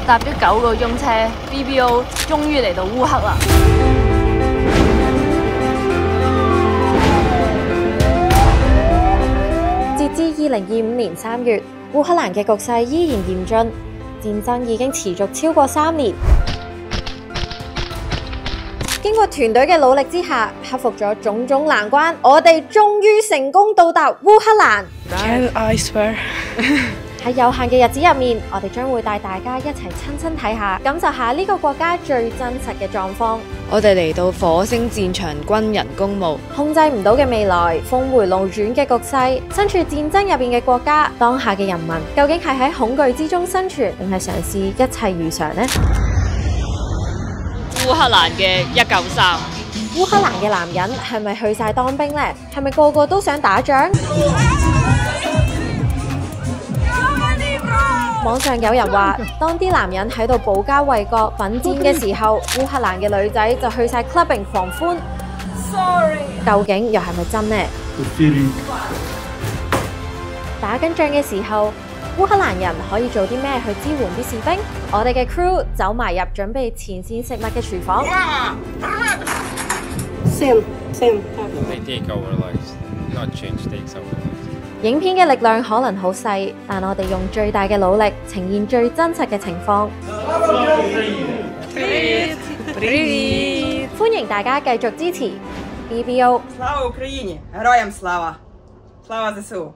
搭咗9個鐘車 ，BBO 終於嚟到烏克啦。截至2025年3月，烏克蘭嘅局勢依然嚴峻，戰爭已經持續超過3年。經過團隊嘅努力之下，克服咗種種難關，我哋終於成功到達烏克蘭。Can I swear？ 喺有限嘅日子入面，我哋將會帶大家一齊親身睇下，感受下呢個國家最真實嘅狀況。我哋嚟到火星戰場軍人公務，控制唔到嘅未來，峰迴路轉嘅局勢，身處戰爭入邊嘅國家，當下嘅人民究竟係喺恐懼之中生存，定係嘗試一切如常呢？烏克蘭嘅193，烏克蘭嘅男人係咪去晒當兵呢？係咪個個都想打仗？網上有人話，當啲男人喺度保家衛國奮戰嘅時候，烏克蘭嘅女仔就去晒 clubbing 狂歡。究竟又係咪真呢？打緊仗嘅時候，烏克蘭人可以做啲咩去支援啲士兵？我哋嘅 crew 走埋入準備前線食物嘅廚房。影片嘅力量可能好細，但我哋用最大嘅努力呈現最真實嘅情況。歡迎大家繼續支持 BBO。Слава Україні! Героям слава! Слава ЗСУ!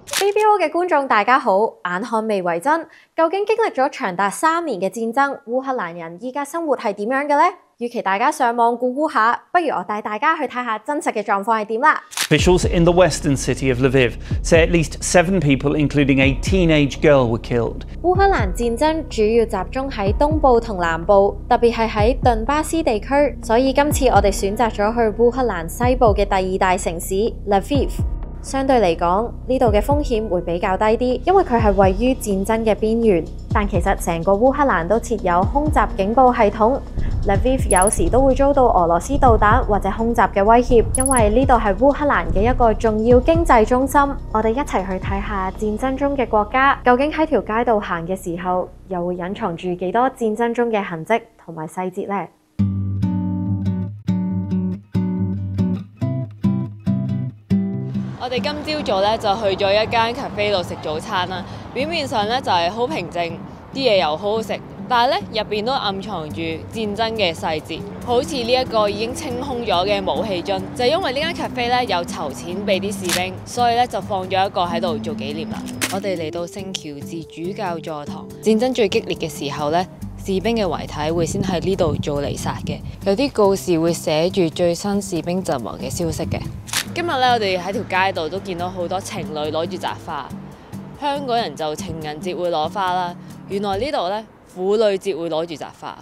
BBO 嘅觀眾大家好，眼看未為真，究竟經歷咗長達3年嘅戰爭，烏克蘭人依家生活係點樣嘅呢？與其大家上網估估下，不如我帶大家去睇下真實嘅狀況係點啦。Officials in the western city of Lviv say at least 7 people, including a teenage girl, were killed. 烏克蘭戰爭主要集中喺東部同南部，特別係喺頓巴斯地區，所以今次我哋選擇咗去烏克蘭西部嘅第2大城市 Lviv。相對嚟講，呢度嘅風險會比較低啲，因為佢係位於戰爭嘅邊緣。但其實成個烏克蘭都設有空襲警報系統。Lviv 有時都會遭到俄羅斯導彈或者空襲嘅威脅，因為呢度係烏克蘭嘅一個重要經濟中心。我哋一齊去睇下戰爭中嘅國家，究竟喺條街度行嘅時候，又會隱藏住幾多戰爭中嘅痕跡同埋細節呢？我哋今朝早咧就去咗一間 cafe 度食早餐啦。表面上咧就係好平靜，啲嘢又好好食，但係咧入邊都暗藏住戰爭嘅細節。好似呢一個已經清空咗嘅武器樽，就係因為呢間 cafe 咧有籌錢俾啲士兵，所以咧就放咗一個喺度做紀念啦。我哋嚟到聖喬治主教座堂，戰爭最激烈嘅時候咧，士兵嘅遺體會先喺呢度做彌撒嘅，有啲告示會寫住最新士兵陣亡嘅消息嘅。今日咧，我哋喺條街度都見到好多情侶攞住紮花。香港人就情人節會攞花啦，原來呢度咧婦女節會攞住紮花。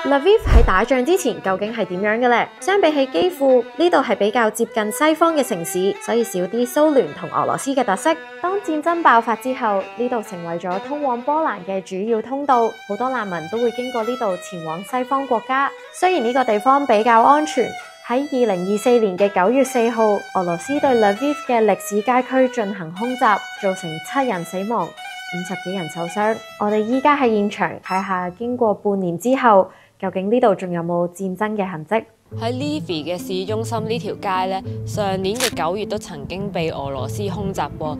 Lviv 喺打仗之前究竟係點樣嘅呢？相比起基輔，呢度係比較接近西方嘅城市，所以少啲蘇聯同俄羅斯嘅特色。當戰爭爆發之後，呢度成為咗通往波蘭嘅主要通道，好多難民都會經過呢度前往西方國家。雖然呢個地方比較安全，喺2024年嘅9月4號，俄羅斯對 Lviv 嘅歷史街區進行空襲，造成7人死亡，50幾人受傷。我哋依家喺現場睇下，經過半年之後，究竟呢度仲有冇戰爭嘅痕跡？喺 Lviv 嘅市中心呢條街咧，上年嘅9月都曾經被俄羅斯空襲過。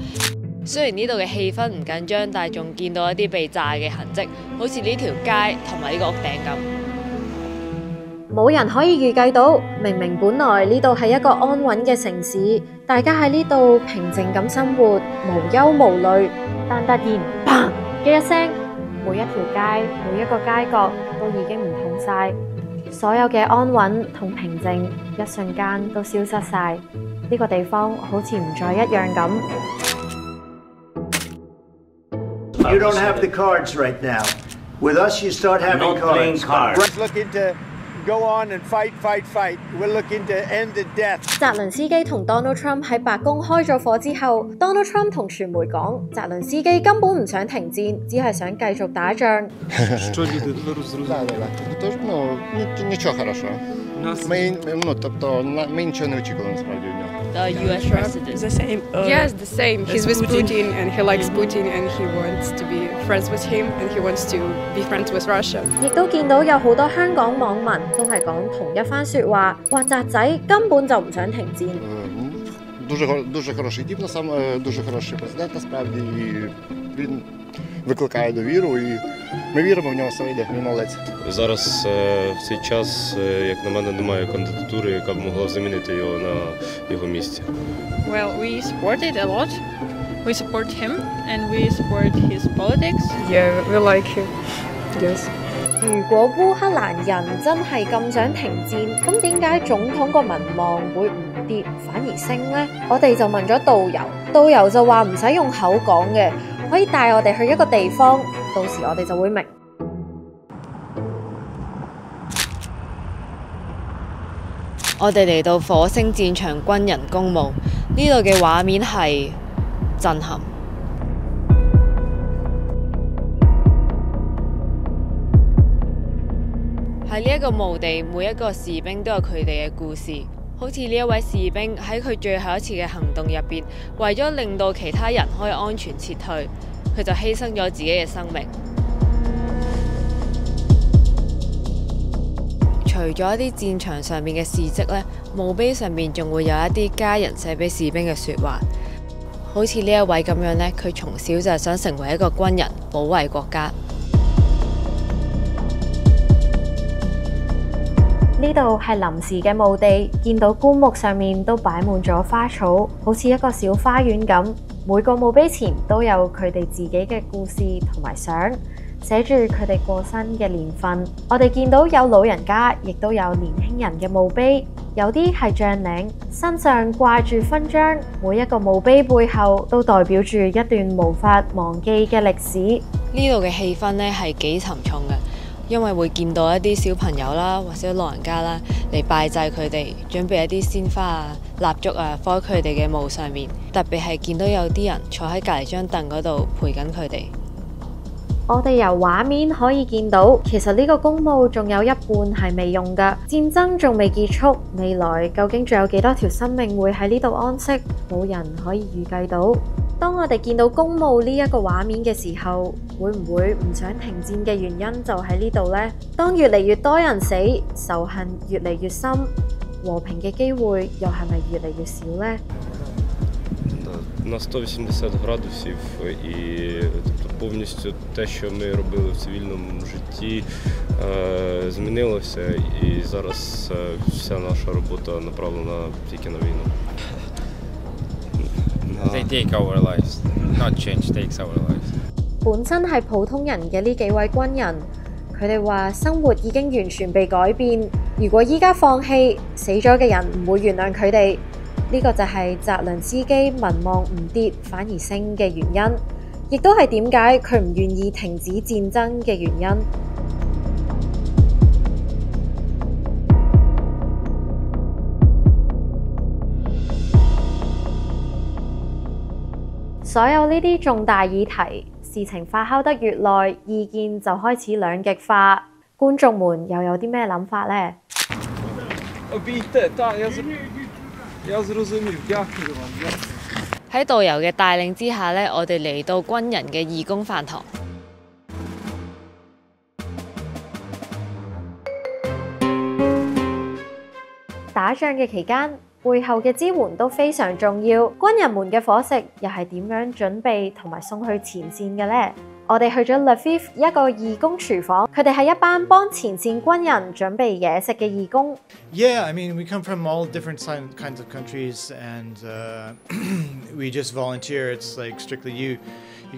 雖然呢度嘅氣氛唔緊張，但係仲見到一啲被炸嘅痕跡，好似呢條街同埋呢個屋頂咁。冇人可以預計到，明明本來呢度係一個安穩嘅城市，大家喺呢度平靜咁生活，無憂無慮，但突然砰嘅一聲，每一條街、每一個街角都已經唔同晒，所有嘅安穩同平靜一瞬間都消失晒，呢個地方好似唔再一樣咁。You don't have the cards right now. With us, you start having cards. Let's look into go on and fight. We're looking to end the death. 澤倫斯基同 Donald Trump 喺白宮開咗火之後 ，Donald Trump 同傳媒講，澤倫斯基根本唔想停戰，只係想繼續打仗。Нічого хорошого. Ми нічого не очікували насправді від нього. the U.S. president? The same. Yes, the same. He's with Putin, and he likes Putin, and he wants to be friends with him, and he wants to be friends with Russia. 亦都見到有好多香港網民都係講同一番説話，話澤仔根本就唔想停戰。Дуже хороший тип, дуже хороший президент, насправді, і він викликає довіру, і ми віримо в нього, все вийде, він молодець. Зараз в цей час, як на мене, немає кандидатури, яка б могла замінити його на його місці. Well, we support it a lot. We support him and we support his politics. Yeah, we like him. Yes. 如果烏克蘭人真係咁想停戰，咁點解總統個民望會唔跌反而升呢？我哋就問咗導遊就話唔使用口講嘅，可以帶我哋去一個地方，到時我哋就會明。我哋嚟到火星戰場軍人公墓，呢度嘅畫面係震撼。喺呢一個墓地，每一個士兵都有佢哋嘅故事。好似呢一位士兵喺佢最後一次嘅行動入邊，為咗令到其他人可以安全撤退，佢就犧牲咗自己嘅生命。除咗一啲戰場上面嘅事蹟呢，墓碑上面仲會有一啲家人寫俾士兵嘅説話。好似呢一位咁樣呢，佢從小就係想成為一個軍人，保衛國家。呢度係臨時嘅墓地，見到棺木上面都擺滿咗花草，好似一個小花園咁。每個墓碑前都有佢哋自己嘅故事同埋相，寫住佢哋過身嘅年份。我哋見到有老人家，亦都有年輕人嘅墓碑，有啲係將領，身上掛住勳章。每一個墓碑背後都代表住一段無法忘記嘅歷史。呢度嘅氣氛呢係幾沉重嘅。因為會見到一啲小朋友啦，或者老人家啦嚟拜祭佢哋，準備一啲鮮花啊、蠟燭啊放喺佢哋嘅墓上面。特別係見到有啲人坐喺隔離張凳嗰度陪緊佢哋。我哋由畫面可以見到，其實呢個公墓仲有一半係未用㗎，戰爭仲未結束，未來究竟仲有幾多條生命會喺呢度安息，冇人可以預計到。當我哋見到公墓呢一個畫面嘅時候，會唔會唔想停戰嘅原因就喺呢度呢？當越嚟越多人死，仇恨越嚟越深，和平嘅機會又係咪越嚟越少呢？ На 180 градусів, і тобто повністю те, що ми робили в цивільному житті, змінилося, і зараз вся наша робота направлена тільки на війну. They take our lives, not change takes our lives. 本身係普通人嘅呢幾位軍人，佢哋話生活已經完全被改變。如果依家放棄，死咗嘅人唔會原諒佢哋。呢個就係澤倫斯基民望唔跌反而升嘅原因，亦都係點解佢唔願意停止戰爭嘅原因。所有呢啲重大議題，事情發酵得越耐，意見就開始兩極化。觀眾們又有啲咩諗法呢？喺導遊嘅帶領之下呢，我哋嚟到軍人嘅義工飯堂。打仗嘅期間，背後嘅支援都非常重要。軍人們嘅伙食又係點樣準備同埋送去前線嘅呢？我哋去咗 Lviv 一個義工廚房，佢哋係一班幫前線軍人準備嘢食嘅義工。Yeah, I mean, we come from all different kinds of countries, and we just volunteer. It's like strictly you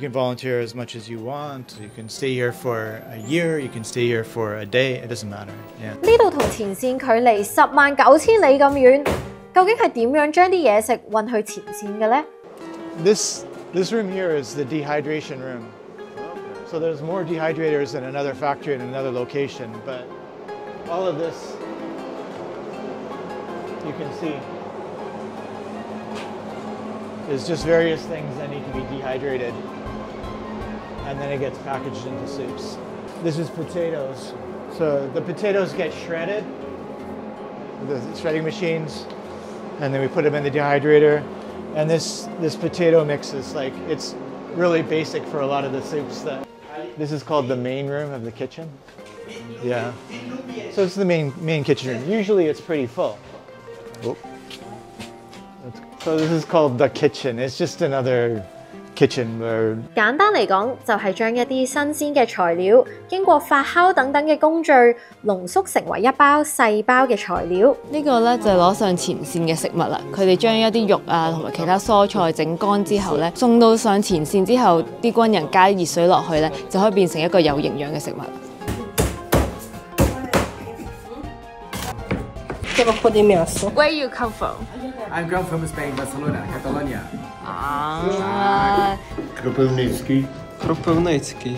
can volunteer as much as you want. You can stay here for a year. You can stay here for a day. It doesn't matter. Yeah. 呢度同前線距離109000里咁遠，究竟係點樣將啲嘢食運去前線嘅呢？ This room here is the dehydration room. So there's more dehydrators in another factory in another location, but all of this, you can see, is just various things that need to be dehydrated, and then it gets packaged into soups. This is potatoes. So the potatoes get shredded with the shredding machines, and then we put them in the dehydrator. And this potato mix is like, it's really basic for a lot of the soups. This is called the main room of the kitchen. Yeah. So it's the main kitchen room. Usually it's pretty full. Oh. So this is called the kitchen. It's just another kitchen where 簡單嚟講，就係將一啲新鮮嘅材料經過發酵等等嘅工序，濃縮成為一包細包嘅材料。呢個咧就係攞上前線嘅食物啦。佢哋將一啲肉啊同埋其他蔬菜整乾之後咧，送到上前線之後，啲軍人加熱水落去咧，就可以變成一個有營養嘅食物。Where you come from? I'm from Spain, Barcelona, Catalonia. Кропивницький. Кропивницький.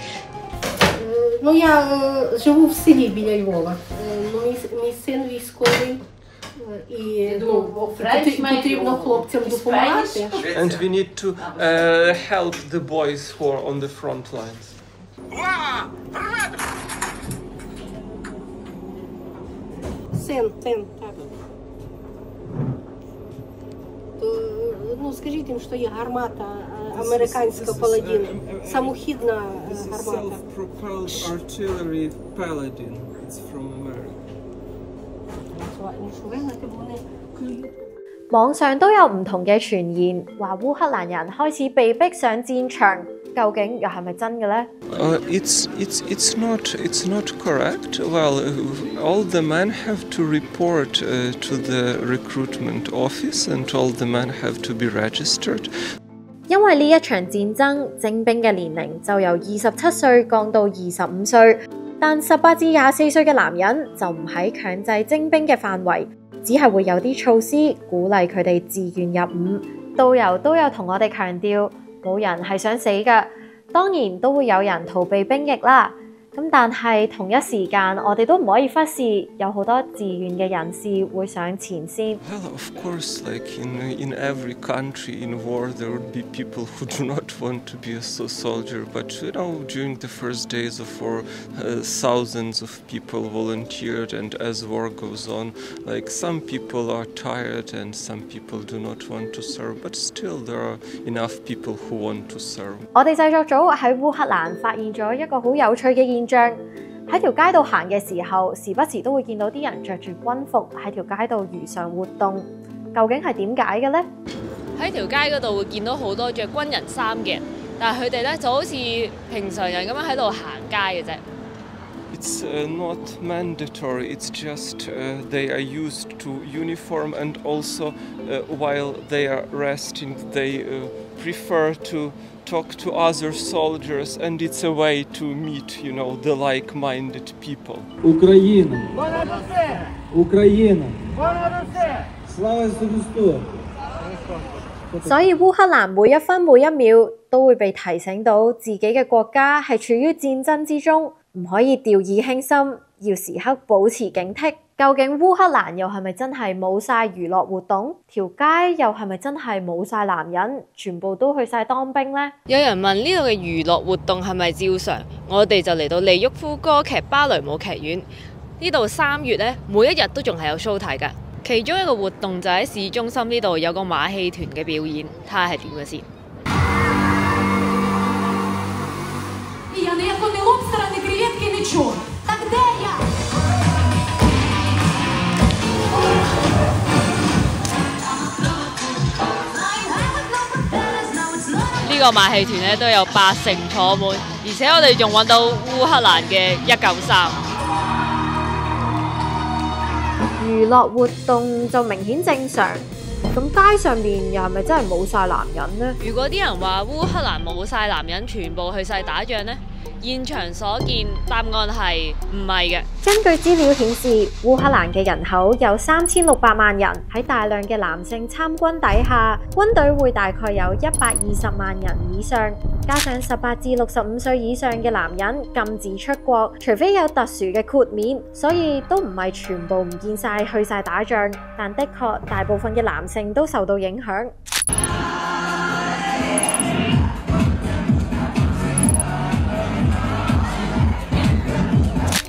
Ну, я живу в селі біля Львова. Мій син військовий. І потрібно хлопцям допомагати. And we need to help the boys who are on the front lines. Син, так. Ну, скажіть їм, що є гармата американська Паладін, самохідна гармата. Self-propelled artillery Paladin. It's from America. 網上都有唔同嘅傳言，話烏克蘭人開始被逼上戰場，究竟又係咪真嘅呢？ It's not correct. Well, all the men have to report to the recruitment office, and all the men have to be registered. 因為呢一場戰爭，徵兵嘅年齡就由27歲降到25歲，但18至24歲嘅男人就唔喺強制徵兵嘅範圍，只係會有啲措施鼓勵佢哋自願入伍。導遊都有同我哋強調，冇人係想死㗎，當然都會有人逃避兵役啦。咁但係同一時間，我哋都唔可以忽視有好多自願嘅人士會上前線。Well, of course, like in every country in war, there would be people who do not want to be a soldier. But during the first days of war, thousands of people volunteered, and as war goes on, like some people are tired and some people do not want to serve. But still, there are enough people who want to serve. 我哋製作組喺烏克蘭發現咗一個好有趣嘅現象。喺條街度行嘅時候，時不時都會見到啲人着住軍服喺條街度如常活動，究竟係點解嘅呢？喺條街嗰度會見到好多着軍人衫嘅人，但係佢哋咧就好似平常人咁樣喺度行街嘅啫。It's not mandatory, it's just they are used to uniform, and also while they are resting they prefer to talk to other soldiers, and it's a way to meet, the like-minded people. Україна! Україна! Слава Ісусу Христу! 所以烏克蘭每一分每一秒都會被提醒到自己嘅國家係處於戰爭之中，唔可以掉以輕心，要時刻保持警惕。究竟烏克蘭又係咪真係冇晒娛樂活動？條街又係咪真係冇晒男人，全部都去晒當兵呢？有人問呢度嘅娛樂活動係咪照常？我哋就嚟到利沃夫歌劇芭蕾舞劇院，呢度3月咧每一日都仲係有 show 睇㗎。其中一個活動就喺市中心呢度有個馬戲團嘅表演，睇下係點嘅先。呢個馬戲團咧都有80%坐滿，而且我哋仲揾到烏克蘭嘅193。娛樂活動就明顯正常，咁街上面又係咪真係冇晒男人呢？如果啲人話烏克蘭冇晒男人，全部去晒打仗呢？現場所見，答案係唔係嘅。根據資料顯示，烏克蘭嘅人口有3600萬人，喺大量嘅男性參軍底下，軍隊會大概有120萬人以上，加上18至65歲以上嘅男人禁止出國，除非有特殊嘅豁免，所以都唔係全部唔見晒去晒打仗，但的確大部分嘅男性都受到影響。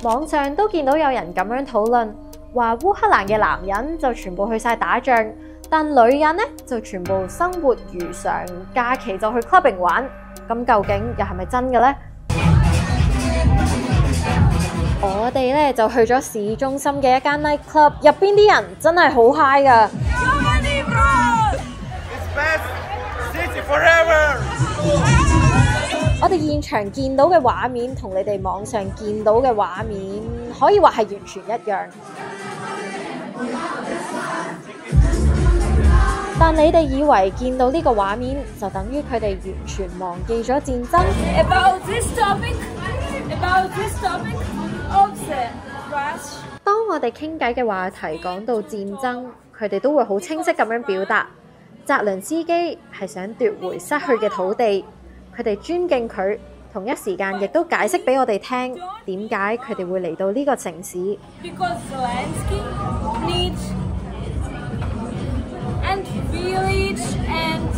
網上都見到有人咁樣討論，話烏克蘭嘅男人就全部去晒打仗，但女人呢就全部生活如常，假期就去 clubbing 玩。咁究竟又係咪真嘅呢？我哋咧就去咗市中心嘅一間 night club， 入邊啲人真係好 high 噶。我哋現場見到嘅畫面同你哋網上見到嘅畫面，可以話係完全一樣。但你哋以為見到呢個畫面，就等於佢哋完全忘記咗戰爭。當我哋傾偈嘅話題講到戰爭，佢哋都會好清晰咁樣表達。澤倫斯基係想奪回失去嘅土地，佢哋尊敬佢，同一時間亦都解釋俾我哋聽點解佢哋會嚟到呢個城市。And village and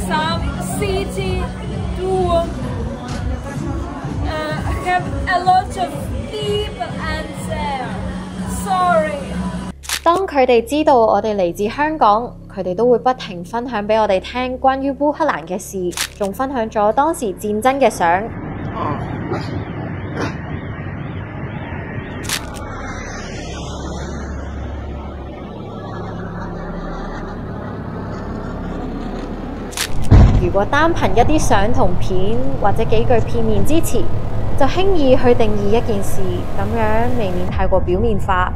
some city to have a lot of people and sorry。當佢哋知道我哋嚟自香港，佢哋都會不停分享俾我哋聽關於烏克蘭嘅事，仲分享咗當時戰爭嘅相。如果單憑一啲相同片或者幾句片面之詞，就輕易去定義一件事，咁樣未免太過表面化。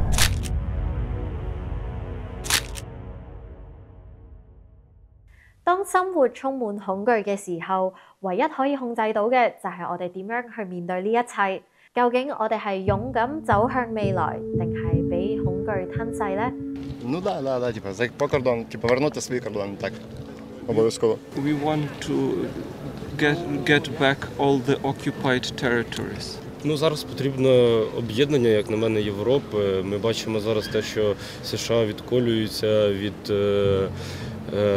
當生活充滿恐懼嘅時候，唯一可以控制到嘅就係我哋點樣去面對呢一切。究竟我哋係勇敢走向未來，定係俾恐懼吞噬呢？повернути свій кордон, так. Обов'язково. We want to get back all the occupied territories. Ну, зараз потрібно об'єднання, як на мене, Європи. Ми бачимо зараз те, що США відколюються від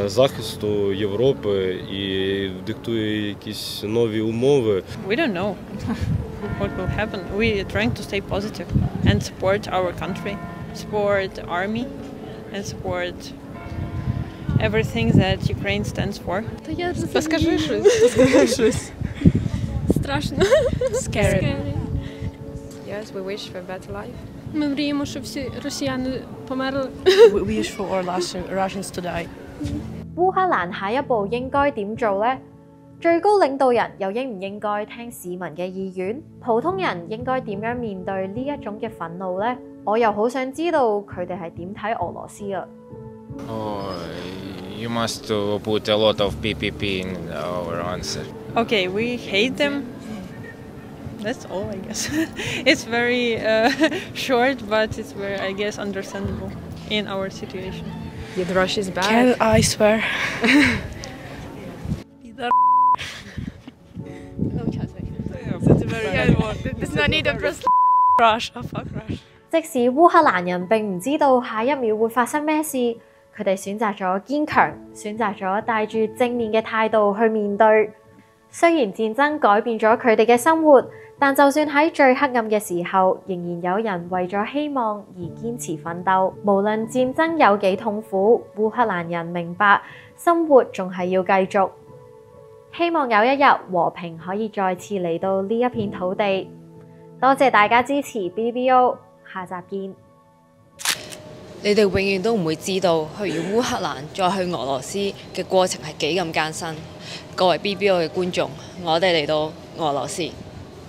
захисту Європи і диктує якісь нові умови. We don't know what will happen. We are trying to stay positive and support our country, support the army and support everything that Ukraine stands for. Та я розкажи щось. Страшно. Scary. Yes, we wish for a better life. Ми мріємо, щоб всі росіяни померли. We wish for all Russians to die. 烏克蘭下一步應該點做呢？最高領導人又應唔應該聽市民嘅意願？普通人應該點樣面對呢一種嘅憤怒呢？我又好想知道佢哋係點睇俄羅斯啊！ You must put a lot of PPP in our answer. Okay, we hate them. That's all, I guess. It's very short, but it's very, I guess, understandable in our situation. Yeah, Russia is bad. Can I swear? There's no need of Russia, fuck Russia. 即使烏克蘭人並唔知道下一秒會發生咩事，佢哋選擇咗堅強，選擇咗帶住正面嘅態度去面對。雖然戰爭改變咗佢哋嘅生活，但就算喺最黑暗嘅時候，仍然有人為咗希望而堅持奮鬥。無論戰爭有幾痛苦，烏克蘭人明白生活仲係要繼續。希望有一日和平可以再次嚟到呢一片土地。多謝大家支持 BBO， 下集見。你哋永遠都唔會知道去完烏克蘭再去俄羅斯嘅過程係幾咁艱辛。各位 BBO 嘅觀眾，我哋嚟到俄羅斯。